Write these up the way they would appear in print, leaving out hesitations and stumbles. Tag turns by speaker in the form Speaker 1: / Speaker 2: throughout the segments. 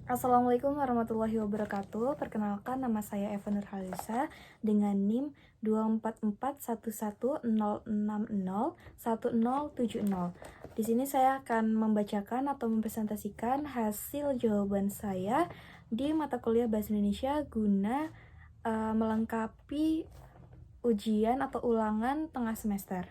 Speaker 1: Assalamualaikum warahmatullahi wabarakatuh. Perkenalkan, nama saya Eva Nurhalisa dengan NIM 2441100601070. Di sini saya akan membacakan atau mempresentasikan hasil jawaban saya di mata kuliah Bahasa Indonesia guna melengkapi ujian atau ulangan tengah semester.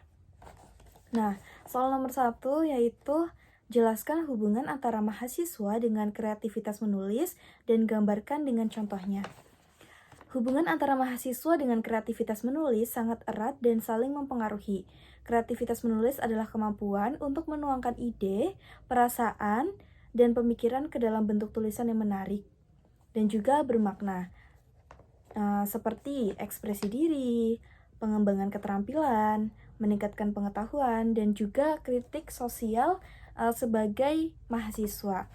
Speaker 1: Nah, soal nomor 1 yaitu jelaskan hubungan antara mahasiswa dengan kreativitas menulis dan gambarkan dengan contohnya. Hubungan antara mahasiswa dengan kreativitas menulis sangat erat dan saling mempengaruhi. Kreativitas menulis adalah kemampuan untuk menuangkan ide, perasaan, dan pemikiran ke dalam bentuk tulisan yang menarik dan juga bermakna, seperti ekspresi diri, pengembangan keterampilan, meningkatkan pengetahuan, dan juga kritik sosial sebagai mahasiswa.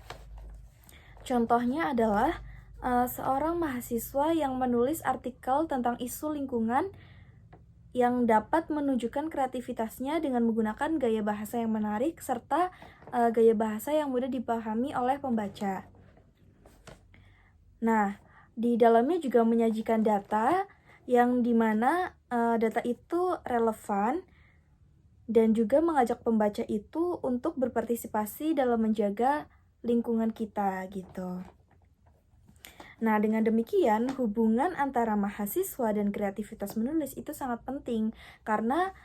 Speaker 1: Contohnya adalah seorang mahasiswa yang menulis artikel tentang isu lingkungan yang dapat menunjukkan kreativitasnya dengan menggunakan gaya bahasa yang menarik serta gaya bahasa yang mudah dipahami oleh pembaca. Nah, di dalamnya juga menyajikan data yang dimana data itu relevan dan juga mengajak pembaca itu untuk berpartisipasi dalam menjaga lingkungan kita gitu. Nah, dengan demikian hubungan antara mahasiswa dan kreativitas menulis itu sangat penting karena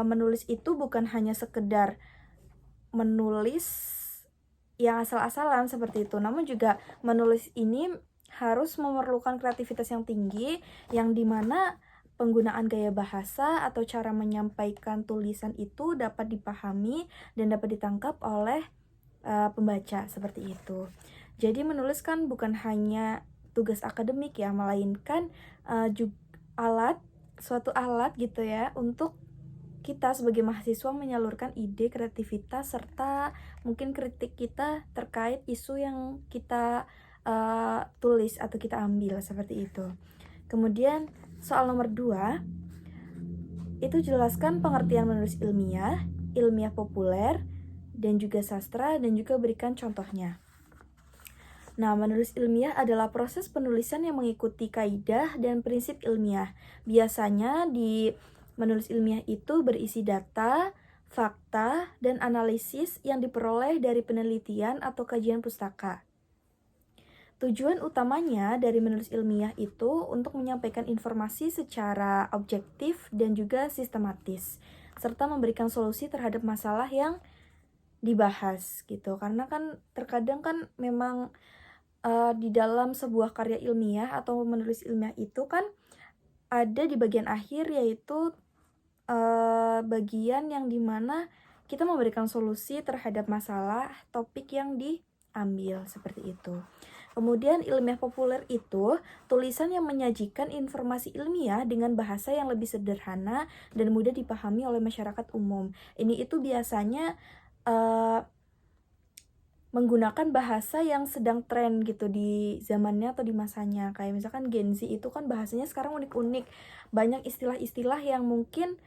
Speaker 1: menulis itu bukan hanya sekedar menulis yang asal-asalan seperti itu, namun juga menulis ini harus memerlukan kreativitas yang tinggi yang dimana penggunaan gaya bahasa atau cara menyampaikan tulisan itu dapat dipahami dan dapat ditangkap oleh pembaca seperti itu. Jadi menulis kan bukan hanya tugas akademik ya, melainkan juga suatu alat gitu ya untuk kita sebagai mahasiswa menyalurkan ide, kreativitas, serta mungkin kritik kita terkait isu yang kita tulis atau kita ambil seperti itu. Kemudian soal nomor 2 itu jelaskan pengertian menulis ilmiah, ilmiah populer, dan juga sastra, dan juga berikan contohnya. Nah, menulis ilmiah adalah proses penulisan yang mengikuti kaidah dan prinsip ilmiah. Biasanya di menulis ilmiah itu berisi data, fakta, dan analisis yang diperoleh dari penelitian atau kajian pustaka. Tujuan utamanya dari menulis ilmiah itu untuk menyampaikan informasi secara objektif dan juga sistematis, serta memberikan solusi terhadap masalah yang dibahas gitu. Karena kan terkadang kan memang di dalam sebuah karya ilmiah atau menulis ilmiah itu kan ada di bagian akhir yaitu bagian yang dimana kita memberikan solusi terhadap masalah topik yang diambil seperti itu. Kemudian ilmiah populer itu tulisan yang menyajikan informasi ilmiah dengan bahasa yang lebih sederhana dan mudah dipahami oleh masyarakat umum. Ini itu biasanya menggunakan bahasa yang sedang tren gitu di zamannya atau di masanya. Kayak misalkan Gen Z itu kan bahasanya sekarang unik-unik. Banyak istilah-istilah yang mungkin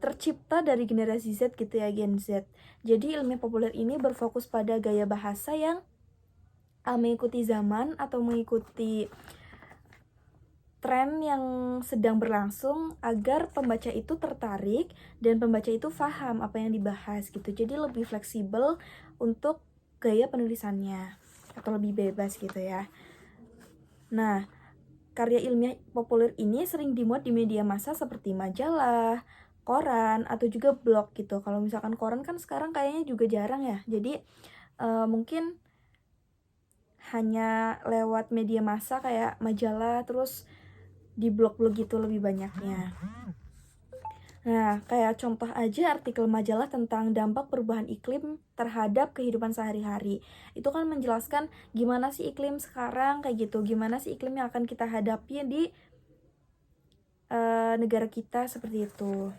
Speaker 1: tercipta dari generasi Z gitu ya, Gen Z. Jadi ilmiah populer ini berfokus pada gaya bahasa yang mengikuti zaman atau mengikuti tren yang sedang berlangsung agar pembaca itu tertarik dan pembaca itu paham apa yang dibahas gitu. Jadi lebih fleksibel untuk gaya penulisannya atau lebih bebas gitu ya. Nah, karya ilmiah populer ini sering dimuat di media massa seperti majalah, koran, atau juga blog gitu. Kalau misalkan koran kan sekarang kayaknya juga jarang ya. Jadi mungkin hanya lewat media massa kayak majalah, terus di blog-blog gitu lebih banyaknya. Nah, kayak contoh aja artikel majalah tentang dampak perubahan iklim terhadap kehidupan sehari-hari. Itu kan menjelaskan gimana sih iklim sekarang kayak gitu, gimana sih iklim yang akan kita hadapi di negara kita seperti itu.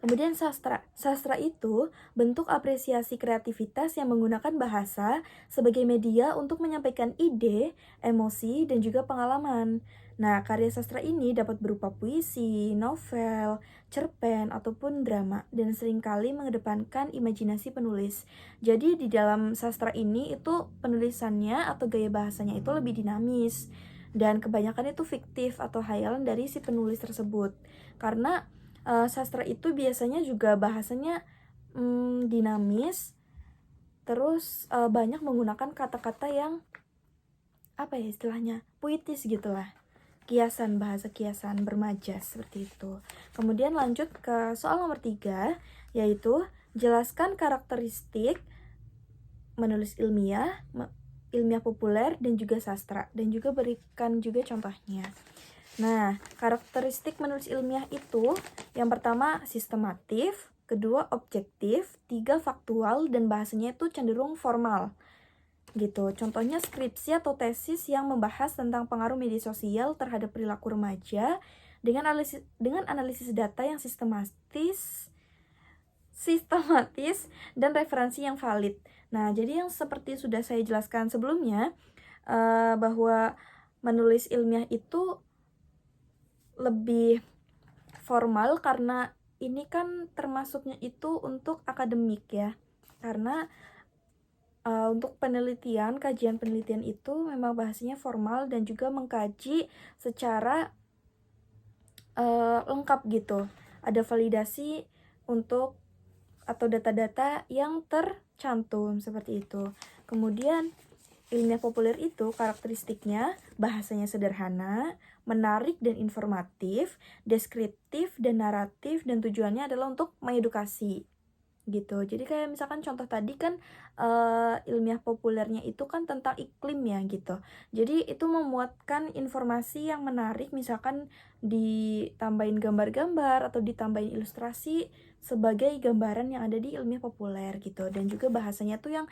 Speaker 1: Kemudian sastra. Sastra itu bentuk apresiasi kreativitas yang menggunakan bahasa sebagai media untuk menyampaikan ide, emosi, dan juga pengalaman. Nah, karya sastra ini dapat berupa puisi, novel, cerpen, ataupun drama, dan seringkali mengedepankan imajinasi penulis. Jadi di dalam sastra ini itu penulisannya atau gaya bahasanya itu lebih dinamis, dan kebanyakan itu fiktif atau hayalan dari si penulis tersebut. Karena sastra itu biasanya juga bahasanya dinamis, terus banyak menggunakan kata-kata yang apa ya istilahnya, puitis gitulah. Kiasan, bahasa kiasan, bermajas, seperti itu. Kemudian lanjut ke soal nomor 3, yaitu jelaskan karakteristik menulis ilmiah, ilmiah populer, dan juga sastra. Dan juga berikan juga contohnya. Nah, karakteristik menulis ilmiah itu yang pertama sistematif, kedua objektif, 3 faktual, dan bahasanya itu cenderung formal gitu. Contohnya skripsi atau tesis yang membahas tentang pengaruh media sosial terhadap perilaku remaja dengan analisis data yang sistematis dan referensi yang valid. Nah, jadi yang seperti sudah saya jelaskan sebelumnya, bahwa menulis ilmiah itu lebih formal karena ini kan termasuknya itu untuk akademik ya. Karena untuk penelitian, kajian penelitian itu memang bahasanya formal dan juga mengkaji secara lengkap gitu. Ada validasi untuk atau data-data yang tercantum seperti itu. Kemudian ilmiah populer itu karakteristiknya bahasanya sederhana, menarik dan informatif, deskriptif dan naratif, dan tujuannya adalah untuk mengedukasi gitu. Jadi kayak misalkan contoh tadi kan ilmiah populernya itu kan tentang iklim ya gitu. Jadi itu memuatkan informasi yang menarik, misalkan ditambahin gambar-gambar atau ditambahin ilustrasi sebagai gambaran yang ada di ilmiah populer gitu. Dan juga bahasanya tuh yang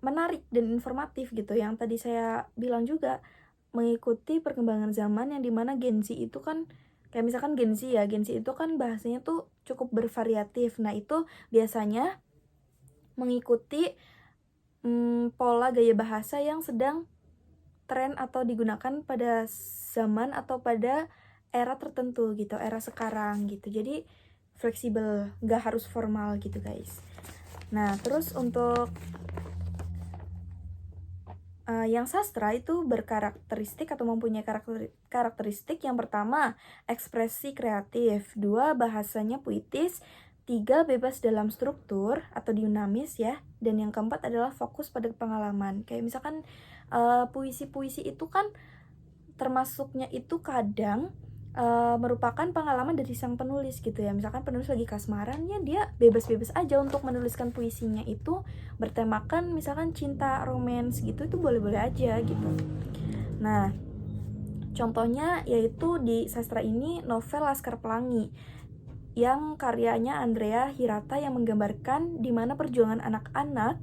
Speaker 1: menarik dan informatif gitu. Yang tadi saya bilang juga mengikuti perkembangan zaman yang dimana Gen Z itu kan kayak misalkan Gen Z itu kan bahasanya tuh cukup bervariatif. Nah, itu biasanya mengikuti pola gaya bahasa yang sedang tren atau digunakan pada zaman atau pada era tertentu gitu, era sekarang gitu. Jadi fleksibel, gak harus formal gitu guys. Nah, terus untuk yang sastra itu berkarakteristik atau mempunyai karakteristik yang pertama ekspresi kreatif, 2 bahasanya puitis, 3 bebas dalam struktur atau dinamis ya, dan yang keempat adalah fokus pada pengalaman. Kayak misalkan puisi-puisi itu kan termasuknya itu kadang merupakan pengalaman dari sang penulis gitu ya. Misalkan penulis lagi kasmaran ya, dia bebas-bebas aja untuk menuliskan puisinya itu bertemakan misalkan cinta, romance gitu, itu boleh-boleh aja gitu. Nah, contohnya yaitu di sastra ini novel Laskar Pelangi yang karyanya Andrea Hirata yang menggambarkan di mana perjuangan anak-anak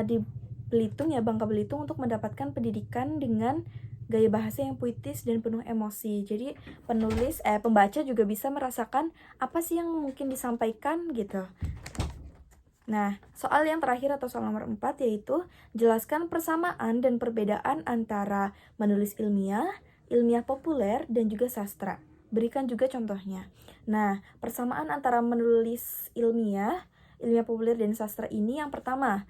Speaker 1: di Belitung ya, Bangka Belitung, untuk mendapatkan pendidikan dengan gaya bahasa yang puitis dan penuh emosi. Jadi pembaca juga bisa merasakan apa sih yang mungkin disampaikan gitu. Nah, soal yang terakhir atau soal nomor 4 yaitu jelaskan persamaan dan perbedaan antara menulis ilmiah, ilmiah populer, dan juga sastra. Berikan juga contohnya. Nah, persamaan antara menulis ilmiah, ilmiah populer, dan sastra ini yang pertama,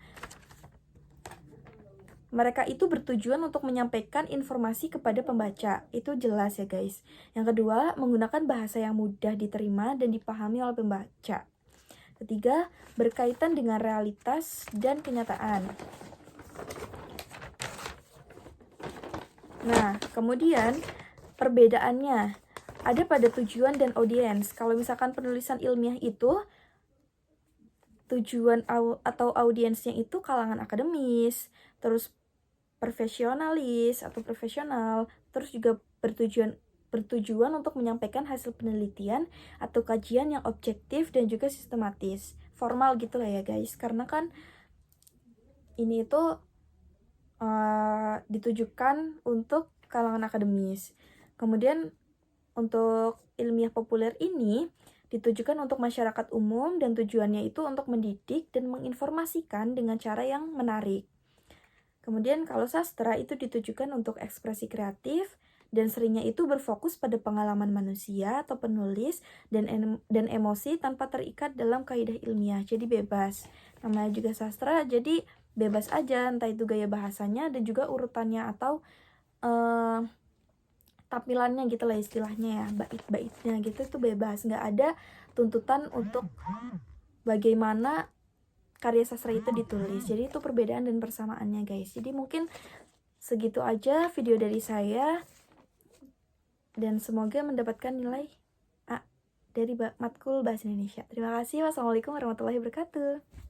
Speaker 1: mereka itu bertujuan untuk menyampaikan informasi kepada pembaca. Itu jelas ya guys. Yang kedua, menggunakan bahasa yang mudah diterima dan dipahami oleh pembaca. Ketiga, berkaitan dengan realitas dan kenyataan. Nah, kemudian perbedaannya ada pada tujuan dan audiens. Kalau misalkan penulisan ilmiah itu tujuan atau audiensnya itu kalangan akademis, terus profesionalis atau profesional, terus juga bertujuan untuk menyampaikan hasil penelitian atau kajian yang objektif dan juga sistematis, formal gitu lah ya guys, karena kan ini itu ditujukan untuk kalangan akademis. Kemudian untuk ilmiah populer ini ditujukan untuk masyarakat umum dan tujuannya itu untuk mendidik dan menginformasikan dengan cara yang menarik. Kemudian kalau sastra itu ditujukan untuk ekspresi kreatif dan seringnya itu berfokus pada pengalaman manusia atau penulis dan emosi tanpa terikat dalam kaidah ilmiah. Jadi bebas. Namanya juga sastra, jadi bebas aja, entah itu gaya bahasanya dan juga urutannya atau tampilannya gitu lah istilahnya ya, bait-baitnya gitu itu bebas, nggak ada tuntutan untuk bagaimana karya sastra itu ditulis. Jadi itu perbedaan dan persamaannya guys. Jadi mungkin segitu aja video dari saya dan semoga mendapatkan nilai A dari matkul bahasa Indonesia. Terima kasih. Wassalamualaikum warahmatullahi wabarakatuh.